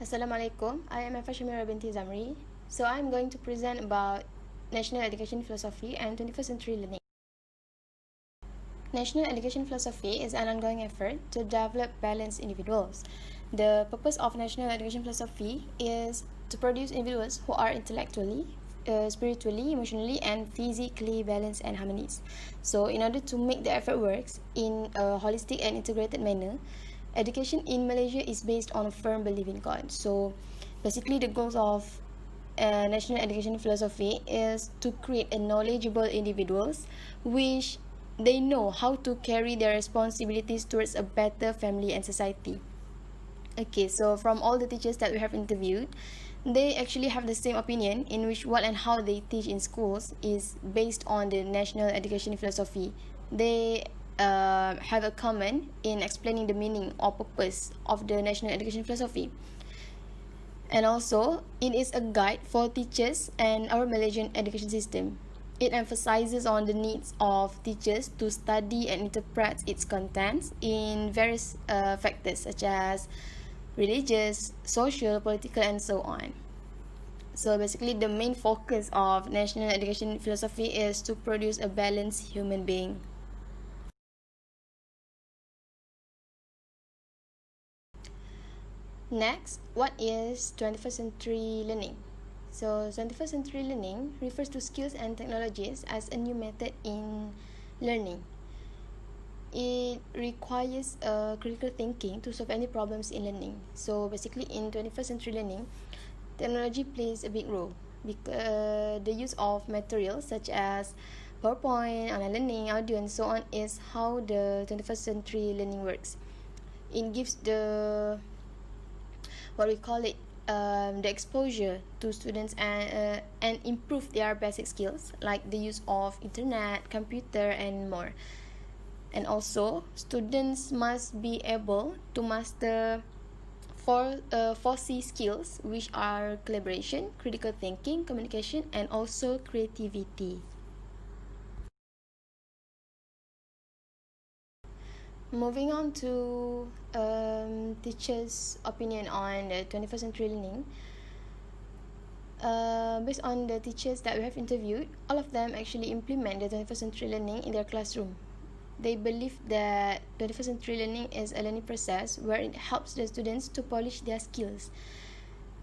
Assalamualaikum. I am Shamira binti Zamri. So I'm going to present about national education philosophy and 21st century learning. National education philosophy is an ongoing effort to develop balanced individuals. The purpose of national education philosophy is to produce individuals who are intellectually, spiritually, emotionally, and physically balanced and harmonious. So, in order to make the effort works in a holistic and integrated manner, education in Malaysia is based on a firm belief in God. So, basically, the goals of national education philosophy is to create a knowledgeable individuals which they know how to carry their responsibilities towards a better family and society. Okay, so from all the teachers that we have interviewed, they actually have the same opinion in which what and how they teach in schools is based on the national education philosophy. They have a common in explaining the meaning or purpose of the national education philosophy. And also, it is a guide for teachers and our Malaysian education system. It emphasizes on the needs of teachers to study and interpret its contents in various factors such as religious, social, political, and so on. So basically, the main focus of national education philosophy is to produce a balanced human being. Next, what is 21st century learning? So 21st century learning refers to skills and technologies as a new method in learning. It requires critical thinking to solve any problems in learning. So basically, in 21st century learning, technology plays a big role because the use of materials such as PowerPoint, online learning, audio, and so on is how the 21st century learning works. It gives the what we call it the exposure to students and improve their basic skills like the use of internet, computer, and more. And also, students must be able to master 4C skills, which are collaboration, critical thinking, communication, and also creativity. Moving on to teachers' opinion on the 21st century learning. Based on the teachers that we have interviewed, all of them actually implement the 21st century learning in their classroom. They believe that 21st century learning is a learning process where it helps the students to polish their skills.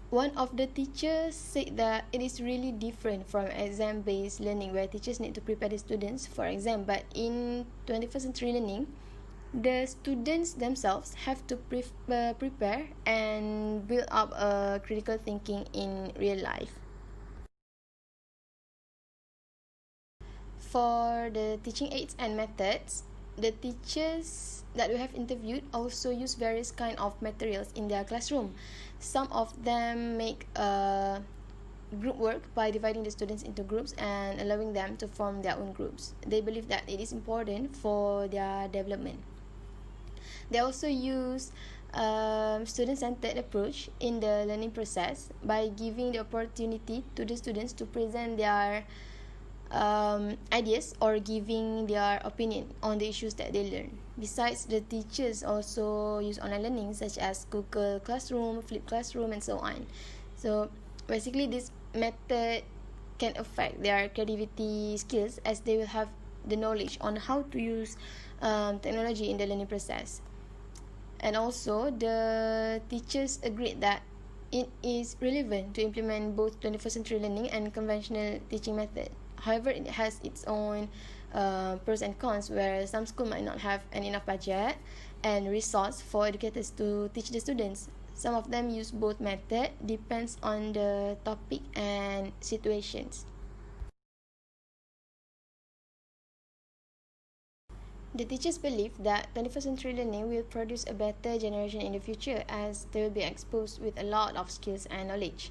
One of the teachers said that it is really different from exam-based learning where teachers need to prepare the students for exam, but in 21st century learning, the students themselves have to prepare and build up a critical thinking in real life. For the teaching aids and methods, the teachers that we have interviewed also use various kind of materials in their classroom. Some of them make group work by dividing the students into groups and allowing them to form their own groups. They believe that it is important for their development. They also use student-centered approach in the learning process by giving the opportunity to the students to present their ideas or giving their opinion on the issues that they learn. Besides, the teachers also use online learning such as Google Classroom, Flip Classroom, and so on. So basically, this method can affect their creativity skills as they will have the knowledge on how to use technology in the learning process. And also, the teachers agreed that it is relevant to implement both 21st century learning and conventional teaching method. However, it has its own pros and cons where some schools might not have enough budget and resource for educators to teach the students. Some of them use both method, depends on the topic and situations. The teachers believe that 21st century learning will produce a better generation in the future as they will be exposed with a lot of skills and knowledge.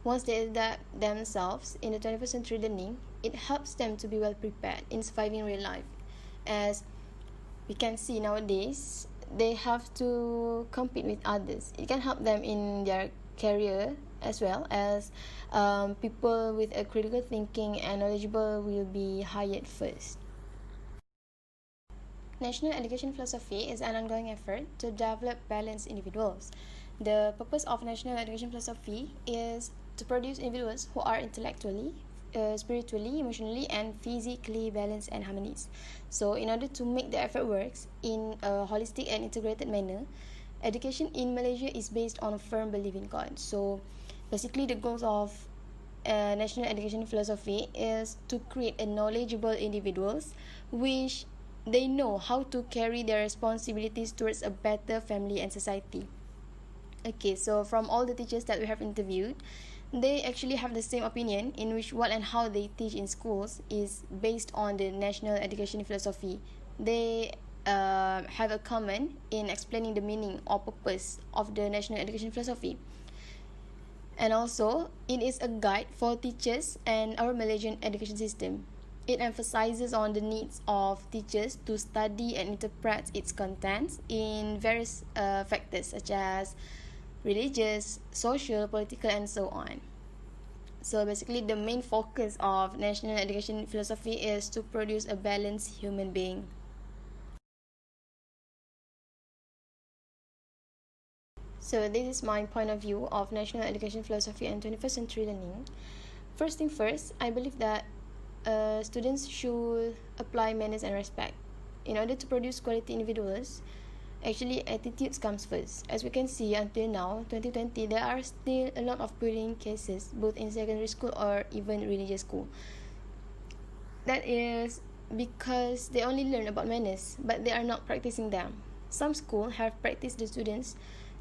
Once they adapt themselves in the 21st century learning, it helps them to be well prepared in surviving real life. As we can see nowadays, they have to compete with others. It can help them in their career as well as people with a critical thinking and knowledgeable will be hired first. National education philosophy is an ongoing effort to develop balanced individuals. The purpose of national education philosophy is to produce individuals who are intellectually, spiritually, emotionally, and physically balanced and harmonious. So, in order to make the effort works in a holistic and integrated manner, education in Malaysia is based on a firm belief in God. So, basically, the goals of national education philosophy is to create a knowledgeable individuals which they know how to carry their responsibilities towards a better family and society. Okay, so from all the teachers that we have interviewed, they actually have the same opinion in which what and how they teach in schools is based on the national education philosophy. They have a common in explaining the meaning or purpose of the national education philosophy. And also, it is a guide for teachers and our Malaysian education system. It emphasizes on the needs of teachers to study and interpret its contents in various factors such as religious, social, political, and so on. So basically, the main focus of national education philosophy is to produce a balanced human being. So this is my point of view of national education philosophy and 21st century learning. First thing first, I believe that students should apply manners and respect. In order to produce quality individuals, actually attitudes comes first. As we can see until now, 2020, there are still a lot of bullying cases, both in secondary school or even religious school. That is because they only learn about manners, but they are not practicing them. Some schools have practiced the students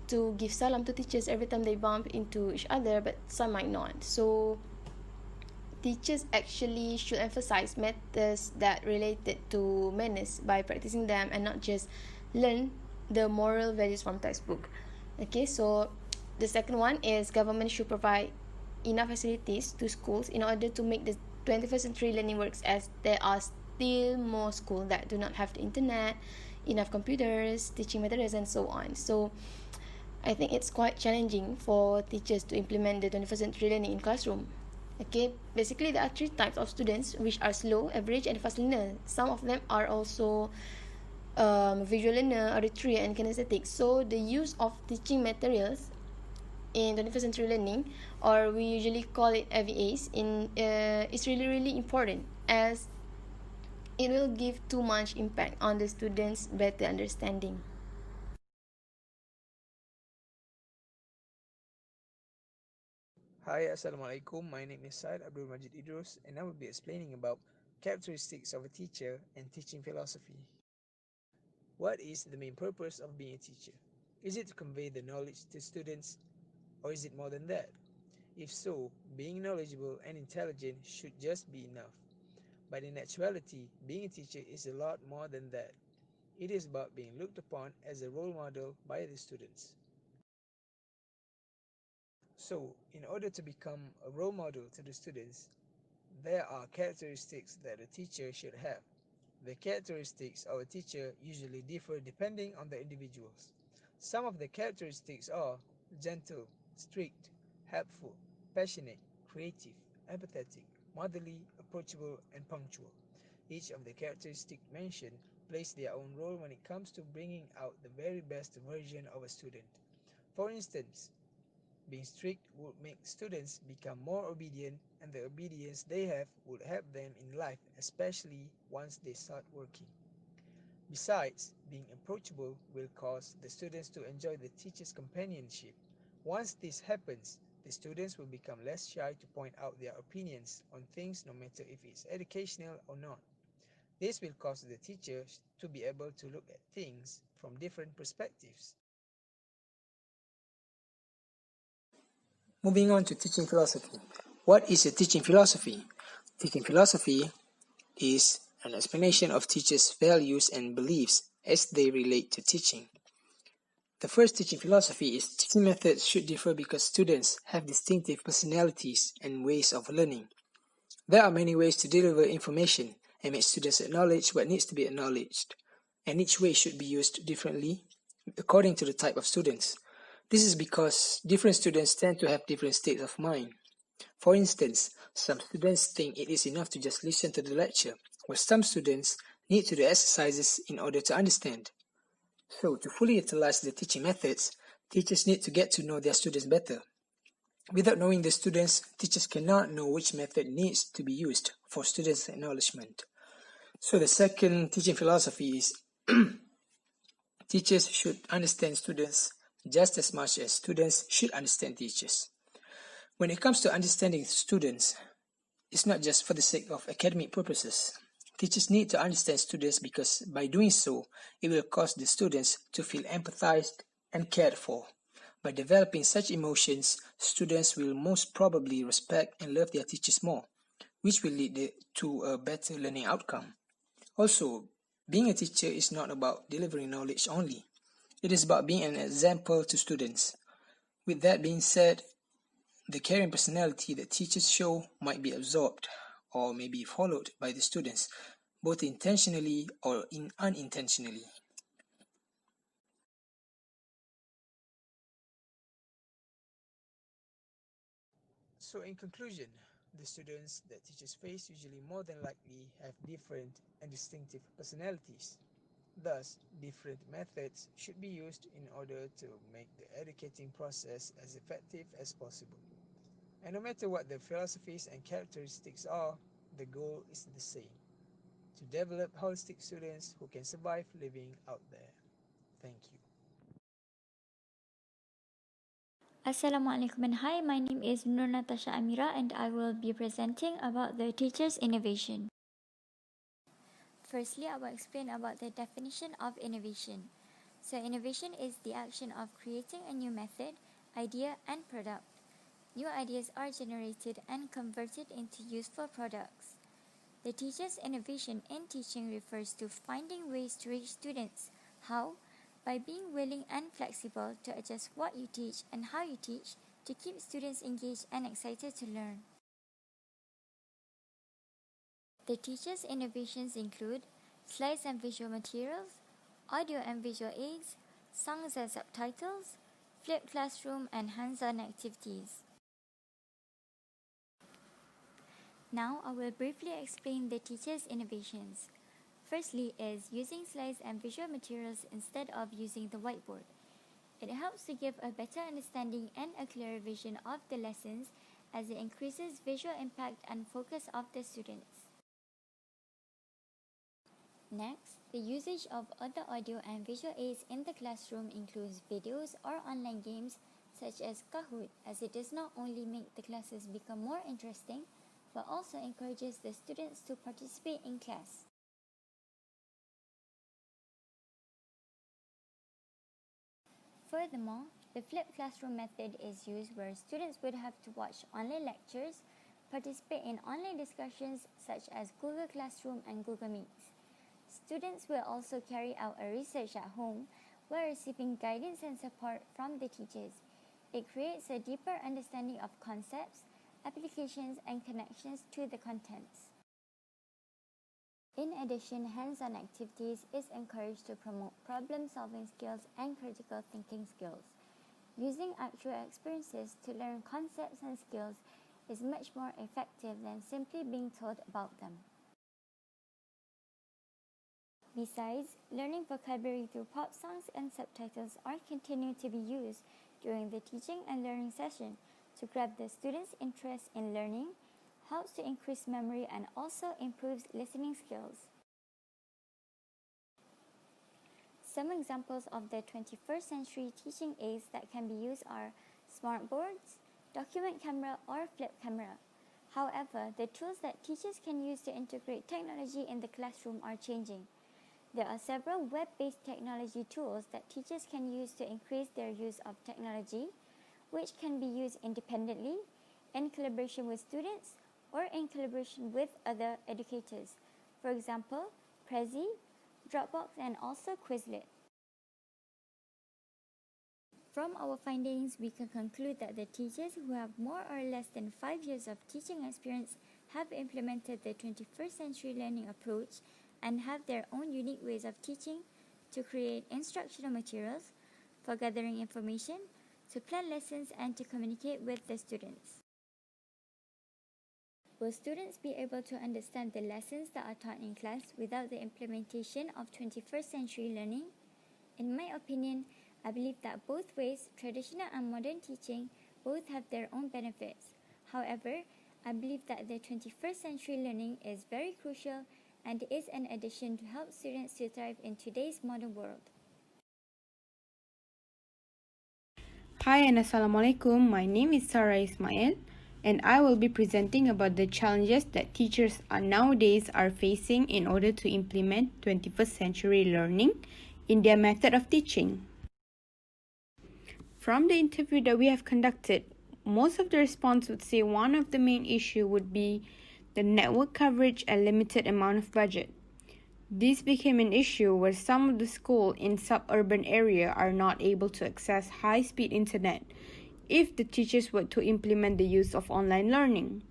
to give salam to teachers every time they bump into each other, but some might not. So teachers actually should emphasize methods that related to manners by practicing them and not just learn the moral values from textbook. Okay, so the second one is government should provide enough facilities to schools in order to make the 21st century learning works, as there are still more schools that do not have the internet, enough computers, teaching materials, and so on. So I think it's quite challenging for teachers to implement the 21st century learning in classroom. Okay, basically there are three types of students which are slow, average, and fast learner. Some of them are also visual learner, auditory, and kinesthetic. So the use of teaching materials in 21st century learning, or we usually call it FVAs, is really important, as it will give too much impact on the students' better understanding. Hi, Assalamualaikum. My name is Said Abdul Majid Idrus, and I will be explaining about characteristics of a teacher and teaching philosophy. What is the main purpose of being a teacher? Is it to convey the knowledge to students, or is it more than that? If so, being knowledgeable and intelligent should just be enough. But in actuality, being a teacher is a lot more than that. It is about being looked upon as a role model by the students. So, in order to become a role model to the students, there are characteristics that a teacher should have. The characteristics of a teacher usually differ depending on the individuals. Some of the characteristics are gentle, strict, helpful, passionate, creative, empathetic, motherly, approachable, and punctual. Each of the characteristics mentioned plays their own role when it comes to bringing out the very best version of a student. For instance, being strict would make students become more obedient, and the obedience they have would help them in life, especially once they start working. Besides, being approachable will cause the students to enjoy the teacher's companionship. Once this happens, the students will become less shy to point out their opinions on things, no matter if it's educational or not. This will cause the teachers to be able to look at things from different perspectives. Moving on to teaching philosophy. What is a teaching philosophy? Teaching philosophy is an explanation of teachers' values and beliefs as they relate to teaching. The first teaching philosophy is teaching methods should differ because students have distinctive personalities and ways of learning. There are many ways to deliver information and make students acknowledge what needs to be acknowledged, and each way should be used differently according to the type of students. This is because different students tend to have different states of mind. For instance, some students think it is enough to just listen to the lecture, while some students need to do exercises in order to understand. So, to fully utilize the teaching methods, Teachers need to get to know their students better. Without knowing the students, teachers cannot know which method needs to be used for students' acknowledgement. So the second teaching philosophy is teachers should understand students just as much as students should understand teachers. When it comes to understanding students, it's not just for the sake of academic purposes. Teachers need to understand students because by doing so, it will cause the students to feel empathized and cared for. By developing such emotions, students will most probably respect and love their teachers more, which will lead to a better learning outcome. Also, being a teacher is not about delivering knowledge only. It is about being an example to students. With that being said, the caring personality that teachers show might be absorbed or may be followed by the students, both intentionally or unintentionally. So in conclusion, the students that teachers face usually more than likely have different and distinctive personalities. Thus, different methods should be used in order to make the educating process as effective as possible. And no matter what the philosophies and characteristics are, the goal is the same: to develop holistic students who can survive living out there. Thank you. Assalamualaikum and hi, my name is Nur Natasha Amira and I will be presenting about the teacher's innovation. Firstly, I will explain about the definition of innovation. So innovation is the action of creating a new method, idea and product. New ideas are generated and converted into useful products. The teacher's innovation in teaching refers to finding ways to reach students. How? By being willing and flexible to adjust what you teach and how you teach to keep students engaged and excited to learn. The teacher's innovations include slides and visual materials, audio and visual aids, songs and subtitles, flipped classroom, and hands-on activities. Now I will briefly explain the teacher's innovations. Firstly is using slides and visual materials instead of using the whiteboard. It helps to give a better understanding and a clearer vision of the lessons as it increases visual impact and focus of the students. Next, the usage of other audio and visual aids in the classroom includes videos or online games such as Kahoot, as it does not only make the classes become more interesting, but also encourages the students to participate in class. Furthermore, the flipped classroom method is used where students would have to watch online lectures, participate in online discussions such as Google Classroom and Google Meets. Students will also carry out a research at home while receiving guidance and support from the teachers. It creates a deeper understanding of concepts, applications, and connections to the contents. In addition, hands-on activities is encouraged to promote problem-solving skills and critical thinking skills. Using actual experiences to learn concepts and skills is much more effective than simply being told about them. Besides, learning vocabulary through pop songs and subtitles are continuing to be used during the teaching and learning session to grab the students' interest in learning, helps to increase memory and also improves listening skills. Some examples of the 21st century teaching aids that can be used are smartboards, document camera, or flip camera. However, the tools that teachers can use to integrate technology in the classroom are changing. There are several web-based technology tools that teachers can use to increase their use of technology, which can be used independently, in collaboration with students, or in collaboration with other educators. For example, Prezi, Dropbox, and also Quizlet. From our findings, we can conclude that the teachers who have more or less than 5 years of teaching experience have implemented the 21st century learning approach and have their own unique ways of teaching to create instructional materials, for gathering information, to plan lessons, and to communicate with the students. Will students be able to understand the lessons that are taught in class without the implementation of 21st century learning? In my opinion, I believe that both ways, traditional and modern teaching, both have their own benefits. However, I believe that the 21st century learning is very crucial and is an addition to help students to thrive in today's modern world. Hi and Assalamualaikum. My name is Sarah Ismail and I will be presenting about the challenges that teachers nowadays are facing in order to implement 21st century learning in their method of teaching. From the interview that we have conducted, most of the response would say one of the main issue would be the network coverage and limited amount of budget. This became an issue where some of the schools in suburban area are not able to access high-speed internet if the teachers were to implement the use of online learning.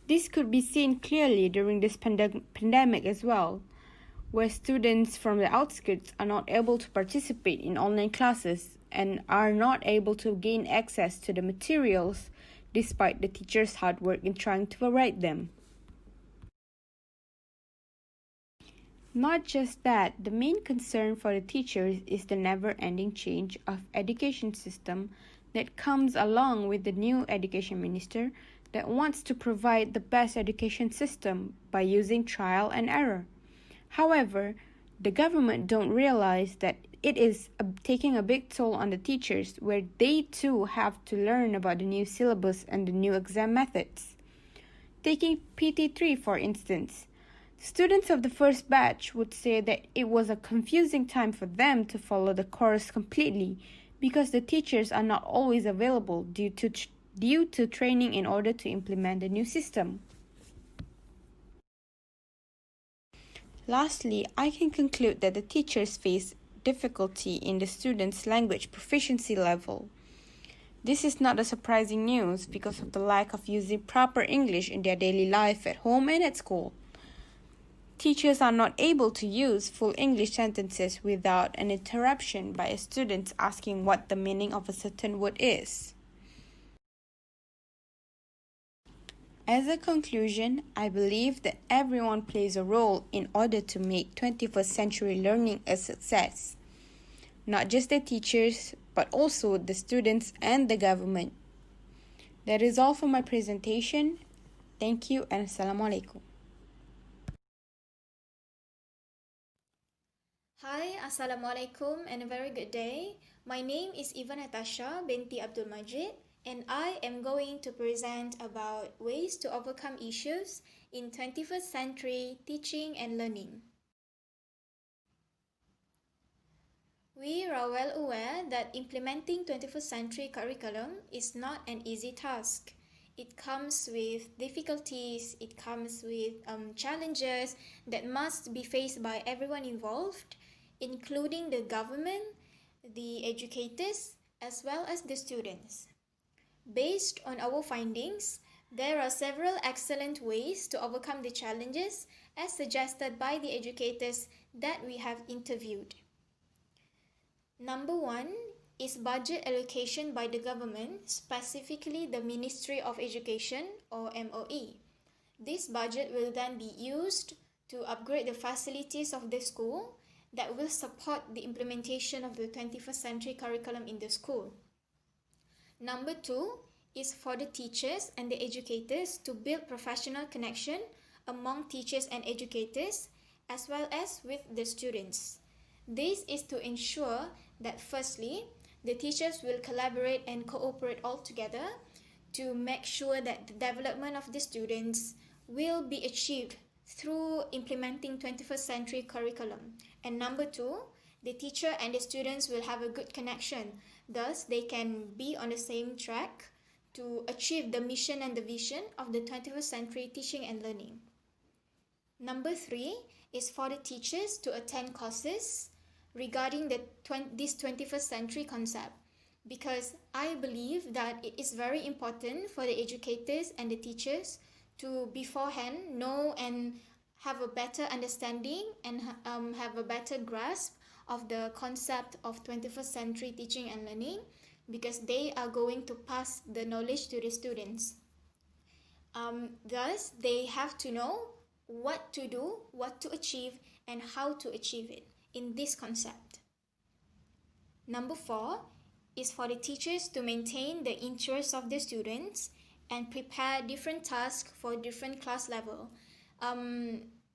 This could be seen clearly during this pandemic as well, where students from the outskirts are not able to participate in online classes and are not able to gain access to the materials despite the teachers' hard work in trying to provide them. Not just that, the main concern for the teachers is the never-ending change of education system that comes along with the new education minister that wants to provide the best education system by using trial and error. However, the government don't realize that it is taking a big toll on the teachers where they too have to learn about the new syllabus and the new exam methods. Taking PT3 for instance, students of the first batch would say that it was a confusing time for them to follow the course completely because the teachers are not always available due to training in order to implement the new system. Lastly, I can conclude that the teachers face difficulty in the students' language proficiency level. This is not a surprising news because of the lack of using proper English in their daily life at home and at school. Teachers are not able to use full English sentences without an interruption by a student asking what the meaning of a certain word is. As a conclusion, I believe that everyone plays a role in order to make 21st century learning a success. Not just the teachers, but also the students and the government. That is all for my presentation. Thank you and Assalamualaikum. Hi, Assalamualaikum and a very good day. My name is Eva Natasha binti Abdul Majid and I am going to present about ways to overcome issues in 21st century teaching and learning. We are well aware that implementing 21st century curriculum is not an easy task. It comes with difficulties, it comes with challenges that must be faced by everyone involved, including the government, the educators, as well as the students. Based on our findings, there are several excellent ways to overcome the challenges as suggested by the educators that we have interviewed. Number 1 is budget allocation by the government, specifically the Ministry of Education or MOE. This budget will then be used to upgrade the facilities of the school that will support the implementation of the 21st century curriculum in the school. Number 2 is for the teachers and the educators to build professional connection among teachers and educators as well as with the students. This is to ensure that firstly, the teachers will collaborate and cooperate all together to make sure that the development of the students will be achieved through implementing 21st century curriculum. And number 2, the teacher and the students will have a good connection. Thus, they can be on the same track to achieve the mission and the vision of the 21st century teaching and learning. Number 3 is for the teachers to attend courses regarding this 21st century concept, because I believe that it is very important for the educators and the teachers to beforehand know and have a better understanding and have a better grasp of the concept of 21st century teaching and learning, because they are going to pass the knowledge to the students. Thus, they have to know what to do, what to achieve, and how to achieve it in this concept. Number 4 is for the teachers to maintain the interests of the students and prepare different tasks for different class level.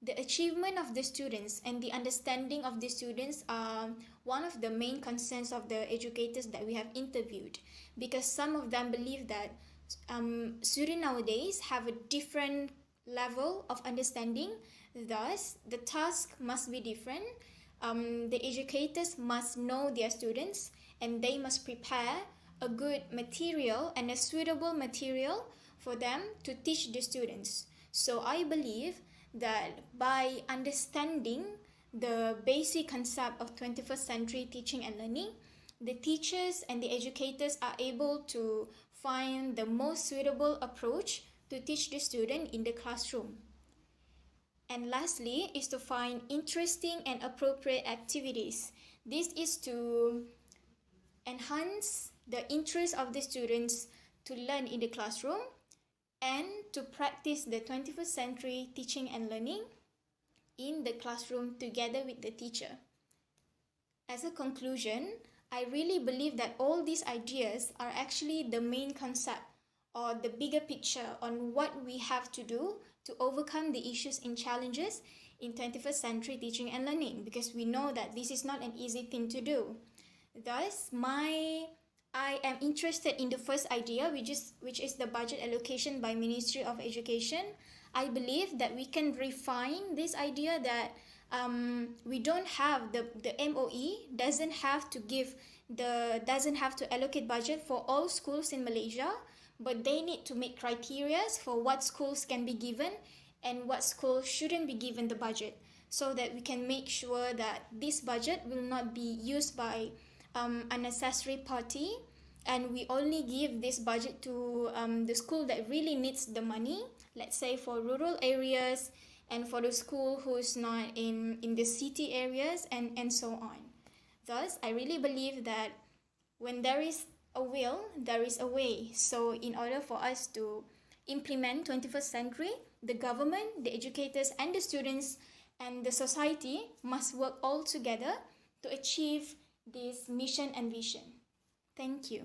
The achievement of the students and the understanding of the students are one of the main concerns of the educators that we have interviewed, because some of them believe that students nowadays have a different level of understanding. Thus, the task must be different. The educators must know their students and they must prepare a good material and a suitable material for them to teach the students. So I believe that by understanding the basic concept of 21st century teaching and learning, the teachers and the educators are able to find the most suitable approach to teach the student in the classroom. And lastly is to find interesting and appropriate activities. This is to enhance the interest of the students to learn in the classroom and to practice the 21st century teaching and learning in the classroom together with the teacher. As a conclusion, I really believe that all these ideas are actually the main concept or the bigger picture on what we have to do to overcome the issues and challenges in 21st century teaching and learning, because we know that this is not an easy thing to do. Thus, I am interested in the first idea, which is the budget allocation by Ministry of Education. I believe that we can refine this idea that we don't have the MOE doesn't have to allocate budget for all schools in Malaysia, but they need to make criteria for what schools can be given and what schools shouldn't be given the budget, so that we can make sure that this budget will not be used by unnecessary party, and we only give this budget to the school that really needs the money, let's say for rural areas and for the school who's not in the city areas, and so on. Thus, I really believe that when there is a will, there is a way. So in order for us to implement 21st century, the government, the educators and the students and the society must work all together to achieve this mission and vision. Thank you.